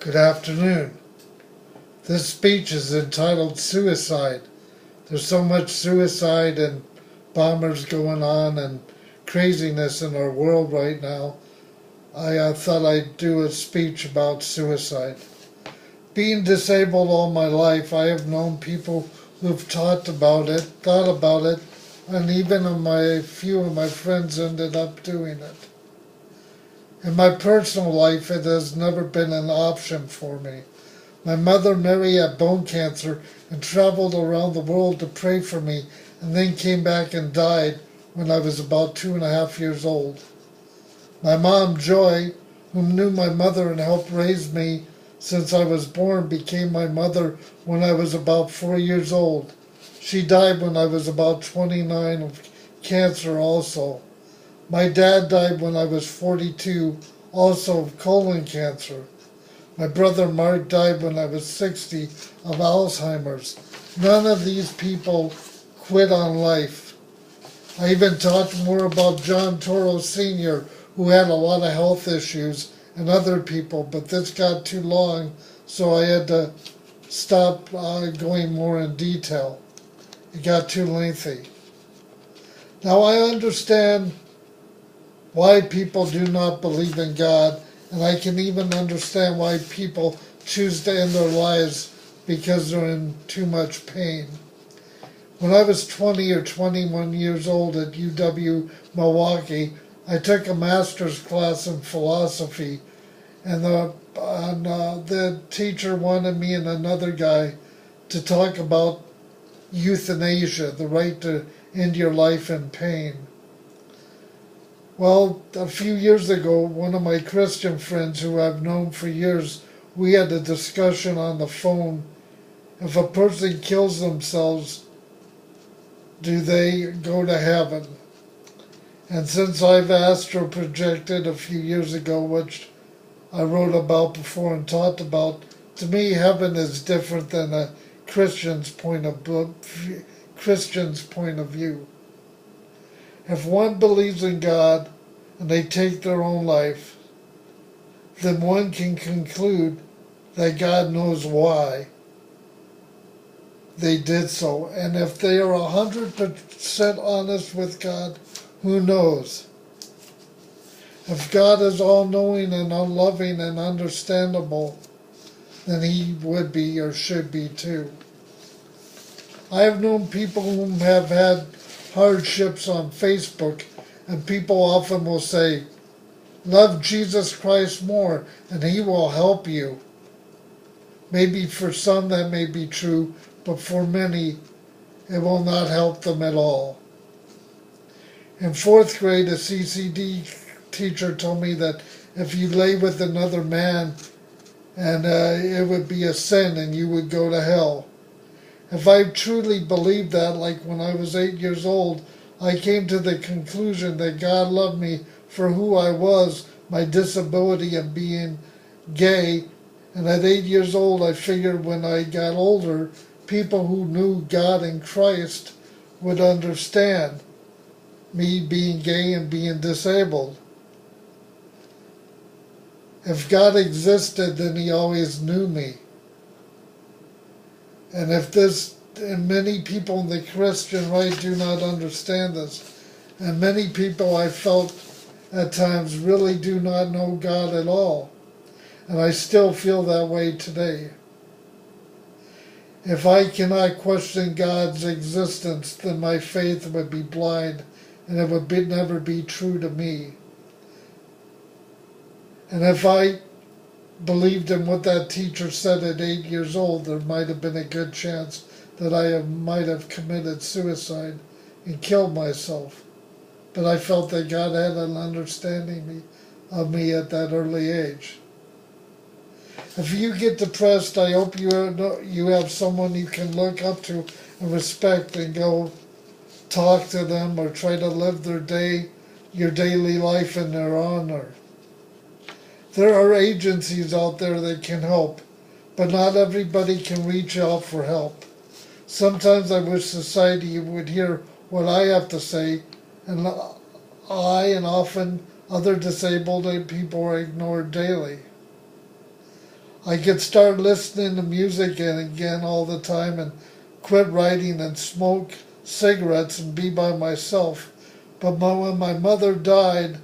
Good afternoon. This speech is entitled Suicide. There's so much suicide and bombers going on and craziness in our world right now. I thought I'd do a speech about suicide. Being disabled all my life, I have known people who've talked about it, thought about it, and even a few of my friends ended up doing it. In my personal life, it has never been an option for me. My mother, Mary, had bone cancer and traveled around the world to pray for me, and then came back and died when I was about 2.5 years old. My mom, Joy, whom knew my mother and helped raise me since I was born, became my mother when I was about 4 years old. She died when I was about 29 of cancer also. My dad died when I was 42, also of colon cancer. My brother Mark died when I was 60 of Alzheimer's. None of these people quit on life. I even talked more about John Toro Sr., who had a lot of health issues, and other people, but this got too long, so I had to stop going more in detail. It got too lengthy. Now I understand why people do not believe in God, and I can even understand why people choose to end their lives because they're in too much pain. When I was 20 or 21 years old at UW Milwaukee, I took a master's class in philosophy, and the teacher wanted me and another guy to talk about euthanasia, the right to end your life in pain. Well, a few years ago, one of my Christian friends who I've known for years, we had a discussion on the phone. If a person kills themselves, do they go to heaven? And since I've astro projected a few years ago, which I wrote about before and talked about, to me heaven is different than a Christian's point of view. If one believes in God and they take their own life, then one can conclude that God knows why they did so. And if they are 100% honest with God, who knows? If God is all-knowing and all-loving and understandable, then He would be or should be too. I have known people who have had hardships on Facebook, and people often will say, love Jesus Christ more and He will help you. Maybe for some that may be true, but for many it will not help them at all. In 4th grade, a CCD teacher told me that if you lay with another man, and it would be a sin and you would go to hell. If I truly believed that, like when I was 8 years old, I came to the conclusion that God loved me for who I was, my disability and being gay. And at 8 years old, I figured when I got older, people who knew God and Christ would understand me being gay and being disabled. If God existed, then He always knew me. And and many people in the Christian right do not understand this. And many people, I felt at times, really do not know God at all. And I still feel that way today. If I cannot question God's existence, then my faith would be blind and it would never be true to me. And if I believed in what that teacher said at 8 years old, there might have been a good chance that I might have committed suicide and killed myself. But I felt that God had an understanding of me at that early age. If you get depressed, I hope you have someone you can look up to and respect and go talk to them or try to live your daily life in their honor. There are agencies out there that can help, but not everybody can reach out for help. Sometimes I wish society would hear what I have to say, and often other disabled people are ignored daily. I could start listening to music and again all the time and quit writing and smoke cigarettes and be by myself. But when my mother died,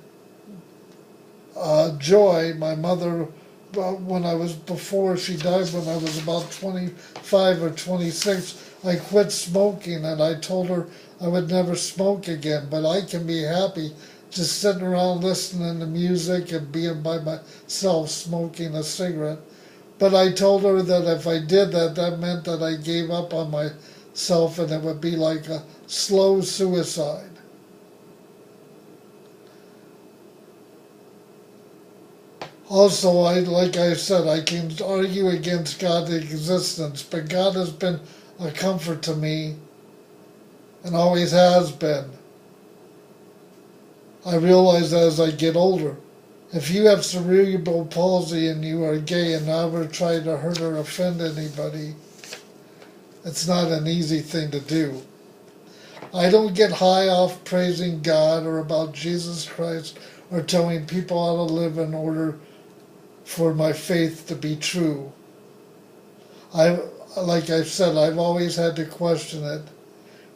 Joy, my mother, when I was before she died, when I was about 25 or 26, I quit smoking and I told her I would never smoke again. But I can be happy just sitting around listening to music and being by myself smoking a cigarette. But I told her that if I did that, that meant that I gave up on myself and it would be like a slow suicide. Also, like I said, I can argue against God's existence, but God has been a comfort to me and always has been. I realize as I get older, if you have cerebral palsy and you are gay and never try to hurt or offend anybody, it's not an easy thing to do. I don't get high off praising God or about Jesus Christ or telling people how to live in order for my faith to be true. Like I've said, I've always had to question it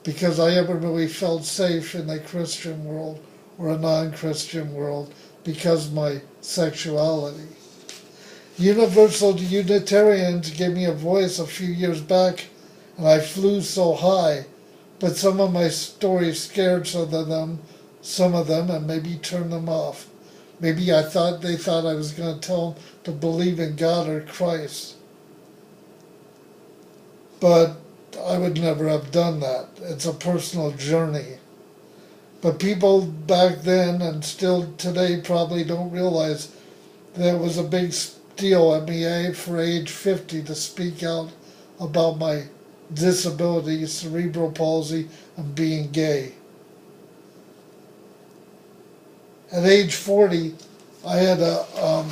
because I haven't really felt safe in the Christian world or a non-Christian world because of my sexuality. Universal Unitarians gave me a voice a few years back and I flew so high, but some of my stories scared some of them and maybe turned them off. Maybe they thought I was going to tell them to believe in God or Christ. But I would never have done that. It's a personal journey. But people back then and still today probably don't realize that it was a big deal at me for age 50 to speak out about my disability, cerebral palsy, and being gay. At age 40, I had a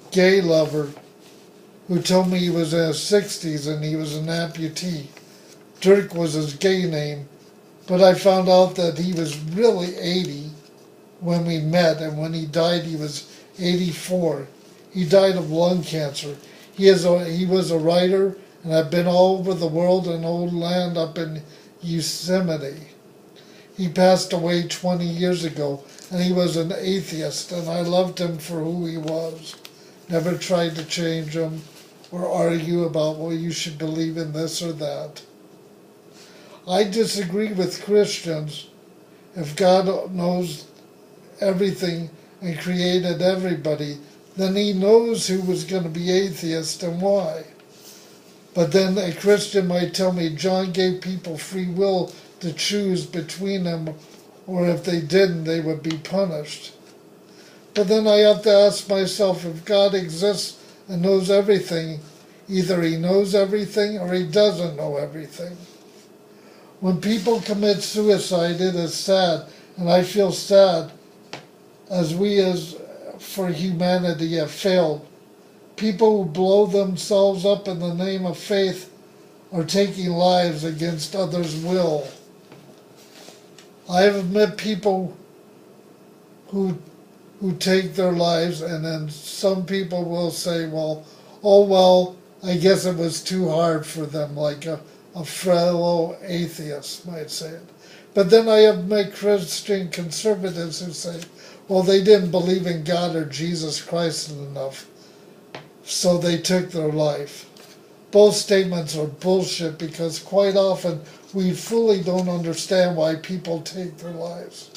gay lover who told me he was in his 60s and he was an amputee. Dirk was his gay name, but I found out that he was really 80 when we met, and when he died he was 84. He died of lung cancer. He was a writer and had been all over the world in old land up in Yosemite. He passed away 20 years ago, and he was an atheist, and I loved him for who he was. Never tried to change him or argue about, well, you should believe in this or that. I disagree with Christians. If God knows everything and created everybody, then he knows who was going to be atheist and why. But then a Christian might tell me John gave people free will to choose between them, or if they didn't, they would be punished. But then I have to ask myself, if God exists and knows everything, either he knows everything or he doesn't know everything. When people commit suicide, it is sad, and I feel sad as for humanity have failed. People who blow themselves up in the name of faith are taking lives against others' will. I have met people who take their lives, and then some people will say, well, I guess it was too hard for them, like a fellow atheist might say it. But then I have met Christian conservatives who say, well, they didn't believe in God or Jesus Christ enough, so they took their life. Both statements are bullshit because quite often we fully don't understand why people take their lives.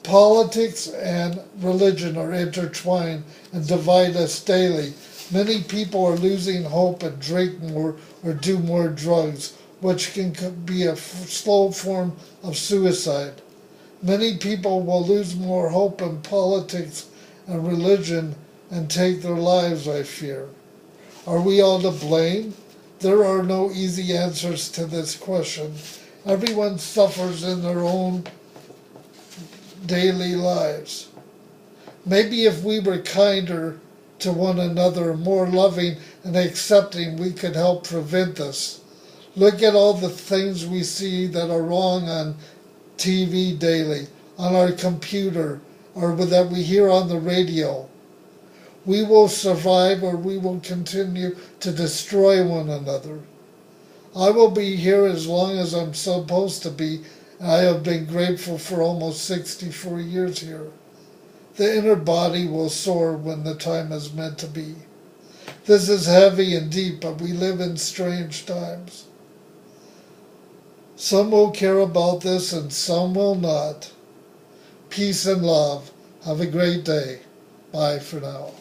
Politics and religion are intertwined and divide us daily. Many people are losing hope and drink more or do more drugs, which can be a slow form of suicide. Many people will lose more hope in politics and religion and take their lives, I fear. Are we all to blame? There are no easy answers to this question. Everyone suffers in their own daily lives. Maybe if we were kinder to one another, more loving and accepting, we could help prevent this. Look at all the things we see that are wrong on TV daily, on our computer, or that we hear on the radio. We will survive or we will continue to destroy one another. I will be here as long as I'm supposed to be. I have been grateful for almost 64 years here. The inner body will soar when the time is meant to be. This is heavy and deep, but we live in strange times. Some will care about this and some will not. Peace and love. Have a great day. Bye for now.